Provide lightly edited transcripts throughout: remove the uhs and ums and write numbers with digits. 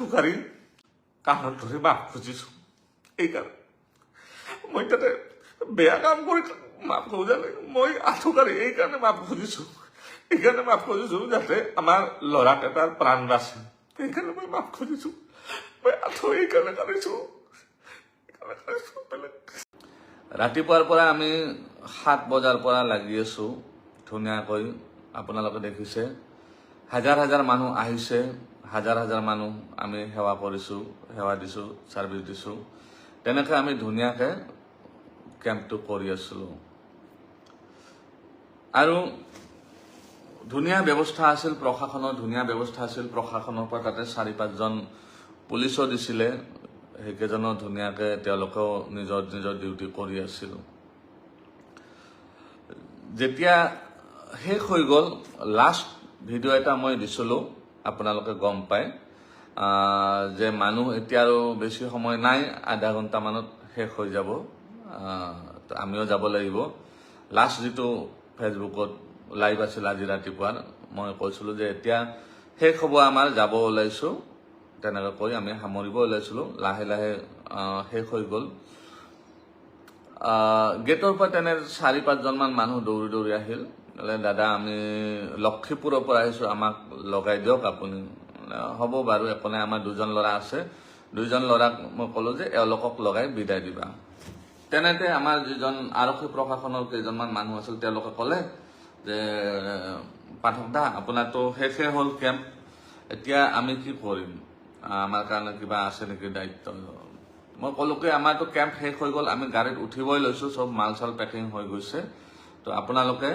আঁঠুকাঢ়ি কাণত ধৰি মাফ খুজিছো এইকাৰণে মই তাতে বেয়া কাম কৰি মাফ খোজা নাই মই আঁঠুকাঢ়ি এইকাৰণে মাফ খুজিছো যাতে আমাৰ ল'ৰাক এটাৰ প্ৰাণ বাচে সেইকাৰণে মই মাফ খুজিছো মই আঁঠু এইকাৰণে কাঢ়িছো ৰাতিপুৱাৰ পৰা আমি 7 বজাৰ পৰা লাগি আছো ধুনীয়াকৈ আপোনালোকে দেখিছে হাজাৰ হাজাৰ মানুহ আহিছে হাজাৰ হাজাৰ মানুহ আমি সেৱা কৰিছো সেৱা দিছো সাৰ্ভিস দিছো তেনেকৈ আমি ধুনীয়াকৈ কেম্পটো কৰি আছিলো আৰু ধুনীয়া ব্যৱস্থা আছিল প্ৰশাসনৰ ধুনীয়া ব্যৱস্থা আছিল প্ৰশাসনৰ পৰা তাতে 4-5 জন পুলিচো দিছিলে সেইকেজনো ধুনীয়াকৈ তেওঁলোকেও নিজৰ ডিউটি কৰি আছিল যেতিয়া শেষ হৈ গ'ল লাষ্ট ভিডিঅ' এটা মই দিছিলো আপোনালোকে গম পায় যে মানুহ এতিয়া আৰু বেছি সময় নাই আধা ঘণ্টা মানত শেষ হৈ যাব আমিও যাব লাগিব লাষ্ট যেটো ফেসবুকত লাইভ আছিল আজি ৰাতিপুৱাৰ মই কৈছিলো যে এতিয়া শেষ হ'ব আমাৰ যাব ওলাইছো তেনেকৈ কৈ আমি সামৰিব ওলাইছিলো লাহে লাহে শেষ হৈ গ'ল গেটৰ পৰা তেনে 4-5 জন মান মানুহ দৌৰি আহিল দাদা আমি লক্ষীপুৰৰ পৰা আহিছো আমাক লগাই দিয়ক আপুনি হ'ব বাৰু একো নাই আমাৰ 2জন ল'ৰা আছে 2জন ল'ৰাক মই ক'লো যে এওঁলোকক লগাই বিদায় দিবা তেনেতে আমাৰ যিজন আৰক্ষী প্ৰশাসনৰ কেইজনমান মানুহ আছিল তেওঁলোকে ক'লে যে পাঠক দা আপোনাৰতো শেষে হ'ল কেম্প এতিয়া আমি কি কৰিম আমাৰ কাৰণে কিবা আছে নেকি দায়িত্ব মই ক'লো কি আমাৰতো কেম্প শেষ হৈ গ'ল আমি গাড়ীত উঠিবই লৈছো সব মাল চাল পেকিং হৈ গৈছে তো আপোনালোকে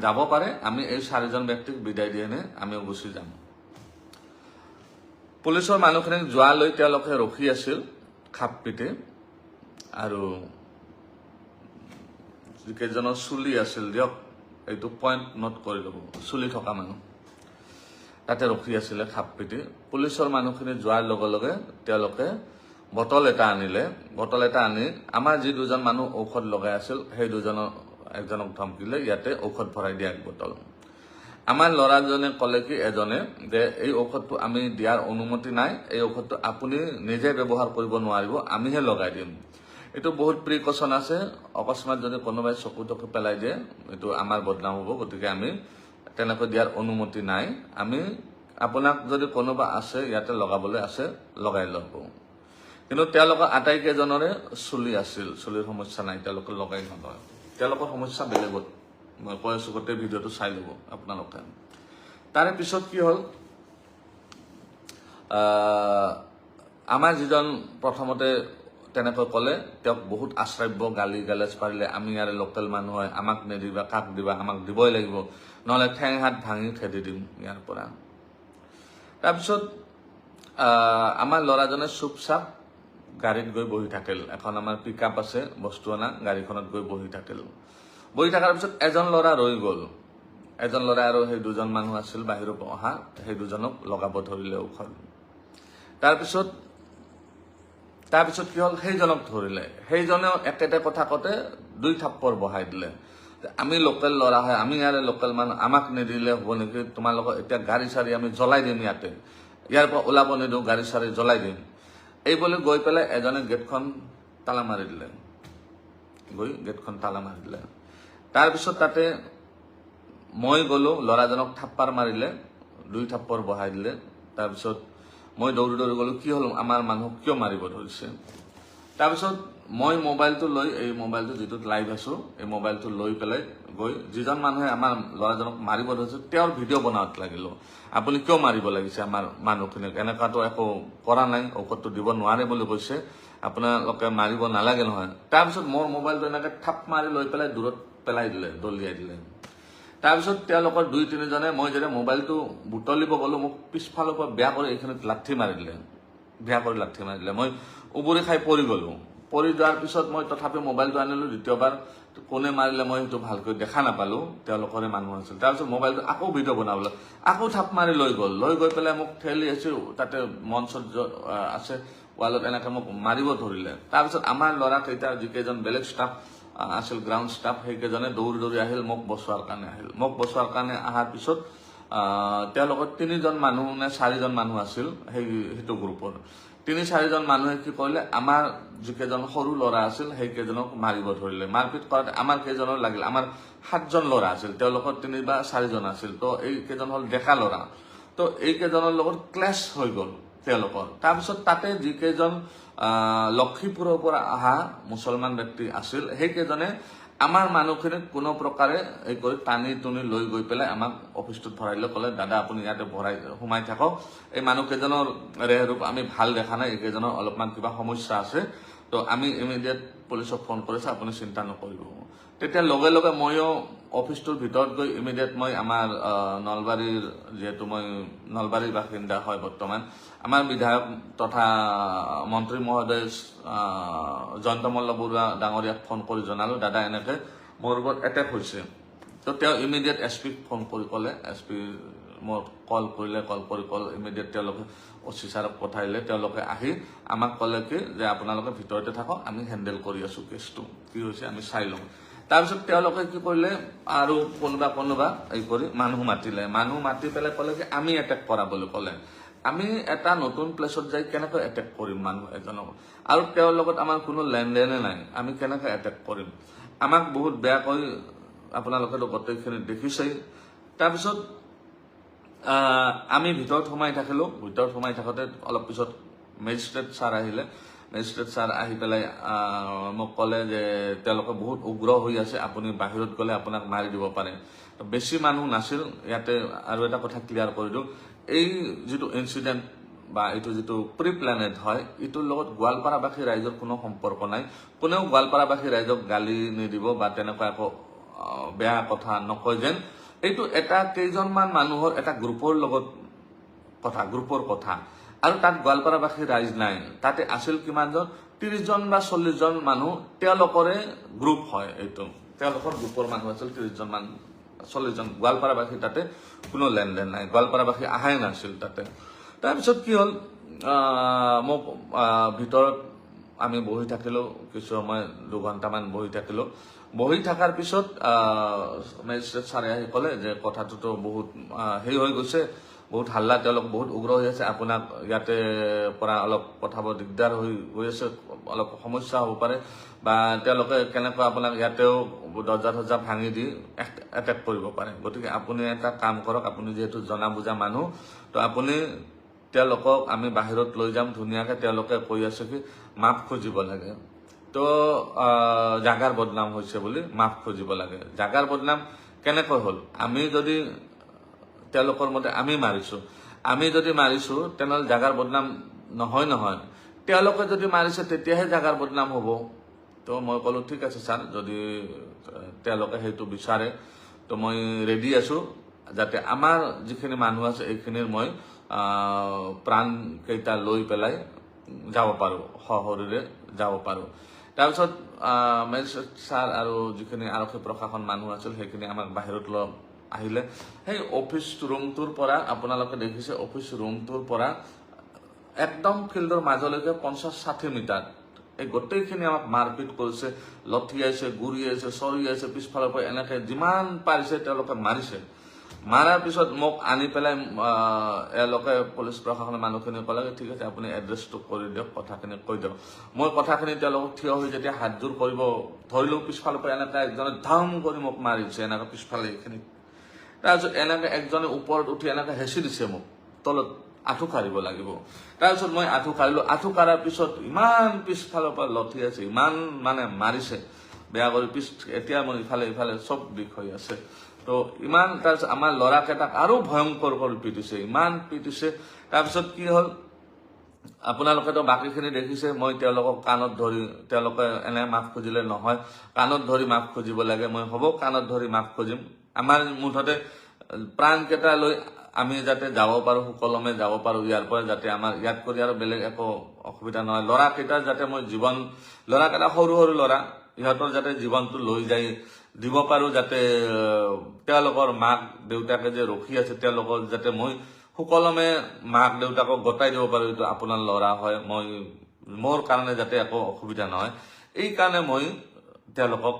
যাব পাৰে আমি এই 4জন ব্যক্তিক বিদায় দি এনে আমিও গুচি যাম পুলিচৰ মানুহখিনিক যোৱালৈ তেওঁলোকে ৰখি আছিল খাপ পিটি আৰু যিকেইজনৰ চুলি আছিল দিয়ক এইটো পইণ্ট নোট কৰি ল'ব চুলি থকা মানুহ তাতে ৰখি আছিলে খাপ পিটি পুলিচৰ মানুহখিনি যোৱাৰ লগে লগে তেওঁলোকে বটল এটা আনিলে বটল এটা আনি আমাৰ যি 2জন মানুহ ঔষধ লগাই আছিল সেই 2জনৰ একজনক ধমকিলে ইয়াতে ঔষধ ভৰাই দিয়া বটল আমাৰ ল'ৰাজনে ক'লে কি এজনে যে এই ঔষধটো আমি দিয়াৰ অনুমতি নাই এই ঔষধটো আপুনি নিজে ব্যৱহাৰ কৰিব নোৱাৰিব আমিহে লগাই দিম এটো বহুত প্ৰিকশন আছে অকস্মাত যদি কোনোবাই চকুটকু পেলাই দিয়ে এটো আমাৰ বদনাম হ'ব গতিকে আমি তেনেকৈ দিয়াৰ অনুমতি নাই আমি আপোনাক যদি কোনোবা আছে ইয়াতে লগাবলৈ আছে লগাই ল'ব কিন্তু তেওঁলোকৰ আটাইকেইজনৰে চুলি আছিল চুলিৰ সমস্যা নাই তেওঁলোকে লগাই নলয় তেওঁলোকৰ সমস্যা বেলেগত মই কৈ আছো গোটেই ভিডিঅ'টো চাই ল'ব আপোনালোকে তাৰে পিছত কি হ'ল আমাৰ যিজন প্ৰথমতে তেনেকৈ ক'লে তেওঁক বহুত আশ্ৰব্য গালি গালাজ পাৰিলে আমি ইয়াৰে লোকেল মানুহ হয় আমাক নিদিবা কাক দিবা আমাক দিবই লাগিব নহলে ঠেং হাত ভাঙি খেদি দিম ইয়াৰ পৰা তাৰপিছত আমাৰ ল'ৰাজনে চুপচাপ গাড়ীত গৈ বহি থাকিল এখন আমাৰ পিকআপ আছে বস্তু আনা গাড়ীখনত গৈ বহি থাকিল বহি থকাৰ পিছত এজন ল'ৰা ৰৈ গ'ল এজন ল'ৰা আৰু সেই 2জন মানুহ আছিল বাহিৰৰ পৰা অহা সেই 2জনক লগাব ধৰিলে ঔষধ তাৰপিছত কি হ'ল সেইজনক ধৰিলে সেইজনেও একেটা কথা কতে 2 থাপ্পৰ বহাই দিলে আমি লোকেল ল'ৰা হয় আমি ইয়াৰে লোকেল মানুহ আমাক নিদিলে হ'ব নেকি তোমালোকৰ এতিয়া গাড়ী চাৰি আমি জ্বলাই দিম ইয়াৰ পৰা ওলাব নিদিওঁ গাড়ী চাৰি জ্বলাই দিম এই বুলি গৈ পেলাই এজনে গেটখন তালা মাৰি দিলে তাৰপিছত তাতে মই গ'লো ল'ৰাজনক থাপ্পাৰ মাৰিলে 2 থাপ্পৰ বহাই দিলে তাৰপিছত মই দৌৰি গ'লো কি হ'ল আমাৰ মানুহক কিয় মাৰিব ধৰিছে তাৰপিছত মই মোবাইলটো লৈ এই মোবাইলটো যেটোত লাইভ আছো এই মোবাইলটো লৈ পেলাই গৈ যিজন মানুহে আমাৰ ল'ৰাজনক মাৰিব ধৰিছে তেওঁৰ ভিডিঅ' বনাওঁত লাগিলো আপুনি কিয় মাৰিব লাগিছে আমাৰ মানুহখিনিক এনেকুৱাটো একো কৰা নাই ঔষধটো দিব নোৱাৰে বুলি কৈছে আপোনালোকে মাৰিব নালাগে নহয় তাৰপিছত মোৰ মোবাইলটো এনেকৈ থাপ মাৰি লৈ পেলাই দূৰত পেলাই দিলে দলিয়াই দিলে তাৰপিছত তেওঁলোকৰ 2-3 জনে মই যেতিয়া মোবাইলটো বুটলিব গ'লো মোক পিছফালৰ পৰা বেয়া কৰি এইখিনিত লাঠি মাৰি দিলে মই উবুৰি খাই পৰি গ'লো পৰি যোৱাৰ পিছত মই তথাপি মোবাইলটো আনিলো দ্বিতীয়বাৰ কোনে মাৰিলে মই সেইটো ভালকৈ দেখা নাপালো তেওঁলোকৰে মানুহ আছিল তাৰপিছত মোবাইলটো আকৌ ভিডিঅ' বনাবলৈ আকৌ থাপ মাৰি লৈ গৈ পেলাই মোক ঠেলি আছিল তাতে মঞ্চত আছে ৱালত এনেকৈ মোক মাৰিব ধৰিলে তাৰপিছত আমাৰ ল'ৰা কেইটা যিকেইজন বেলেগ ষ্টাফ আছিল গ্ৰাউণ্ড ষ্টাফ সেইকেইজনে দৌৰি আহিল মোক বচোৱাৰ কাৰণে অহাৰ পিছত তেওঁলোকৰ 3জন মানুহ নে 4জন মানুহ আছিল সেইটো গ্ৰুপৰ 3-4জন মানুহে কি কৰিলে আমাৰ যিকেইজন সৰু ল'ৰা আছিল সেইকেইজনক মাৰিব ধৰিলে মাৰপিট কৰাত আমাৰ কেইজনৰ লাগিল আমাৰ 7জন ল'ৰা আছিল তেওঁলোকৰ 3 বা 4জন আছিল তো এই কেইজন হল ডেকা ল'ৰা তো এই কেইজনৰ লগত ক্লেশ হৈ গ'ল তেওঁলোকৰ তাৰপিছত তাতে যিকেইজন লক্ষীপুৰৰ পৰা অহা মুছলমান ব্যক্তি আছিল সেইকেইজনে আমাৰ মানুহখিনিক কোনো প্ৰকাৰে এই কৰি টানি টুনি লৈ গৈ পেলাই আমাক অফিসটোত ভৰাইলে ক'লে দাদা আপুনি ইয়াতে ভৰাই সোমাই থাকক এই মানুহকেইজনৰ ৰেহৰূপ আমি ভাল দেখা নাই এইকেইজনৰ অলপমান কিবা সমস্যা আছে তো আমি ইমিডিয়েট পুলিচক ফোন কৰিছে আপুনি চিন্তা নকৰিব তেতিয়া লগে লগে মইও অফিসটোৰ ভিতৰত গৈ ইমিডিয়েট মই আমাৰ নলবাৰীৰ যেহেতু মই নলবাৰীৰ বাসিন্দা হয় বৰ্তমান আমাৰ বিধায়ক তথা মন্ত্ৰী মহোদয় জয়ন্ত মল্ল বৰুৱা ডাঙৰীয়াক ফোন কৰি জনালো দাদা এনেকে মোৰ ওপৰত এটেক হৈছে তো তেওঁ ইমিডিয়েট এছপিক ফোন কৰি ক'লে এছপি মোৰ কল কৰি ইমিডিয়েট তেওঁলোকে অচি ছাৰক পঠাইলে তেওঁলোকে আহি আমাক ক'লে কি যে আপোনালোকে ভিতৰতে থাকক আমি হেণ্ডেল কৰি আছো কেছটো কি হৈছে আমি চাই লওঁ তাৰপিছত তেওঁলোকে কি কৰিলে আৰু কোনোবা এই কৰি মানুহ মাতি পেলাই ক'লে কি আমি এটেক কৰা বুলি ক'লে আমি এটা নতুন প্লেছত যাই কেনেকৈ এটেক কৰিম মানুহ এজনক আৰু তেওঁৰ লগত আমাৰ কোনো লেনদেনে নাই আমি কেনেকৈ এটেক কৰিম আমাক বহুত বেয়াকৈ আপোনালোকেতো গোটেইখিনি দেখিছেই তাৰপিছত আমি ভিতৰত সোমাই থাকোঁতে অলপ পিছত মেজিষ্ট্ৰেট ছাৰ আহিলে মেজিষ্ট্ৰেট ছাৰ আহি পেলাই মোক ক'লে যে তেওঁলোকে বহুত উগ্ৰ হৈ আছে আপুনি বাহিৰত গ'লে আপোনাক মাৰি দিব পাৰে বেছি মানুহ নাছিল ইয়াতে আৰু এটা কথা ক্লিয়াৰ কৰি দিওঁ এই যিটো ইনসিডেন্ট বা এইটো যিটো প্ৰি প্লেনেড হয় ইটোৰ লগত গোৱালপাৰাবাসী ৰাইজৰ কোনো সম্পৰ্ক নাই কোনেও গোৱালপাৰাবাসী ৰাইজক গালি নিদিব বা তেনেকুৱা একো বেয়া কথা নকয় যেন এইটো এটা কেইজনমান মানুহৰ এটা গ্ৰুপৰ লগত গ্ৰুপৰ কথা আৰু তাত গোৱালপাৰাবাসী ৰাইজ নাই তাতে আছিল কিমানজন 30জন বা 40জন মানুহ তেওঁলোকৰে গ্ৰুপ হয় এইটো তেওঁলোকৰ গ্ৰুপৰ মানুহ আছিল 30জন মান 40জন গোৱালপাৰাবাসী তাতে কোনো লেনদেন নাই গোৱালপাৰাবাসী আহাই নাছিল তাতে তাৰপিছত কি হ'ল মোক ভিতৰত আমি বহি থাকিলো কিছু সময় 2 ঘণ্টামান বহি থকাৰ পিছত মেজিষ্ট্ৰেট ছাৰে আহি ক'লে যে কথাটোতো বহুত হেৰি হৈ গৈছে বহুত হাল্লা তেওঁলোক বহুত উগ্ৰ হৈ আছে আপোনাক ইয়াতে পৰা অলপ পঠাব দিগদাৰ হৈ আছে অলপ সমস্যা হ'ব পাৰে বা তেওঁলোকে কেনেকৈ আপোনাক ইয়াতেও দৰ্জা ভাঙি দি এটেক কৰিব পাৰে গতিকে আপুনি এটা কাম কৰক আপুনি যেহেতু জনা বুজা মানুহ তো আপুনি তেওঁলোকক আমি বাহিৰত লৈ যাম ধুনীয়াকৈ তেওঁলোকে কৈ আছে কি মাফ খুজিব লাগে তো জাগাৰ বদনাম হৈছে বুলি মাফ খুজিব লাগে জাগাৰ বদনাম কেনেকৈ হ'ল আমি যদি তেওঁলোকৰ মতে আমি যদি মাৰিছো তেনেহ'লে জাগাৰ বদনাম নহয় তেওঁলোকে যদি মাৰিছে তেতিয়াহে জাগাৰ বদনাম হ'ব তো মই ক'লো ঠিক আছে ছাৰ যদি তেওঁলোকে সেইটো বিচাৰে তো মই ৰেডি আছো যাতে আমাৰ যিখিনি মানুহ আছে এইখিনিৰ মই প্ৰাণ কেইটা লৈ পেলাই যাব পাৰো সহৰিৰে যাব পাৰো তাৰপিছত মেজিষ্ট্ৰেট ছাৰ আৰু যিখিনি আৰক্ষী প্ৰশাসন মানুহ আছিল সেইখিনি আমাক বাহিৰত লৈ আহিলে সেই অফিস ৰুমটোৰ পৰা আপোনালোকে দেখিছে অফিস ৰুমটোৰ পৰা একদম ফিল্ডৰ মাজলৈকে 50-60 মিটাৰ এই গোটেইখিনি আমাক মাৰপিট কৰিছে লঠিয়াইছে গুৰিয়াইছে চৰিয়াইছে পিছফালৰ পৰা এনেকে যিমান পাৰিছে তেওঁলোকে মাৰিছে মাৰাৰ পিছত মোক আনি পেলাই এওঁলোকে পুলিচ প্ৰশাসনৰ মানুহখিনি ক'লে ঠিক আছে আপুনি এড্ৰেছটো কৰি দিয়ক কথাখিনি কৈ দিয়ক মই কথাখিনি তেওঁলোকক থিয় হৈ যেতিয়া হাত জোৰ কৰিব ধৰিলো পিছফালৰ পৰা এনেকে একজনে ধাম কৰি মোক মাৰিছে এনেকে পিছফালে এইখিনি তাৰপিছত এনেকে একজনে ওপৰত উঠি এনেকে হেঁচি দিছে মোক তলত আঁঠু কাঢ়িব লাগিব তাৰপিছত মই আঁঠু কাঢ়াৰ পিছত ইমান পিছফালৰ পৰা লঠি আছে ইমান মানে মাৰিছে বেয়া কৰি এতিয়া মোৰ ইফালে চব বিষ হৈ আছে তো ইমান তাৰপিছত আমাৰ ল'ৰাকেইটাক আৰু ভয়ংকৰ কৰি পিটিছে ইমান পিটিছে তাৰপিছত কি হ'ল আপোনালোকেতো বাকীখিনি দেখিছে মই তেওঁলোকক কাণত ধৰি তেওঁলোকে এনে মাফ খুজিলে নহয় কাণত ধৰি মাফ খুজিব লাগে মই হ'ব কাণত ধৰি মাফ খুজিম আমাৰ মুঠতে প্ৰাণকেইটা লৈ আমি যাতে যাব পাৰো সুকলমে যাব পাৰো ইয়াৰ পৰা যাতে আমাৰ ইয়াত কৰি আৰু বেলেগ একো অসুবিধা নহয় ল'ৰাকেইটাৰ যাতে মই ল'ৰাকেইটা সৰু ল'ৰা ইহঁতৰ যাতে জীৱনটো লৈ যাই দিব পাৰো যাতে তেওঁলোকৰ মাক দেউতাকে যে ৰখি আছে তেওঁলোকৰ যাতে মই সুকলমে মাক দেউতাকক গতাই দিব পাৰো এইটো আপোনাৰ ল'ৰা হয় মই মোৰ কাৰণে যাতে একো অসুবিধা নহয় এই কাৰণে মই তেওঁলোকক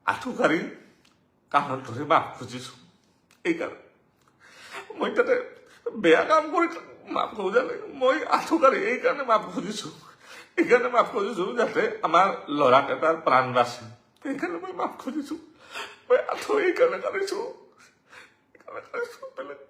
আঁঠু কাঢ়ি কাণত ধৰি মাফ খুজিছো এই কাৰণে মই তাতে বেয়া কাম কৰি মাফ খোজা নাই, মই আঠুকাৰী এইকাৰণে মাফ খুজিছো, এইকাৰণে মাফ খুজিছো যাতে আমাৰ ল'ৰাকেইটাৰ প্ৰাণ বাচে, সেইকাৰণে মই মাফ খুজিছো, মই আঠু এইকাৰণে কাঢ়িছো, বেলেগ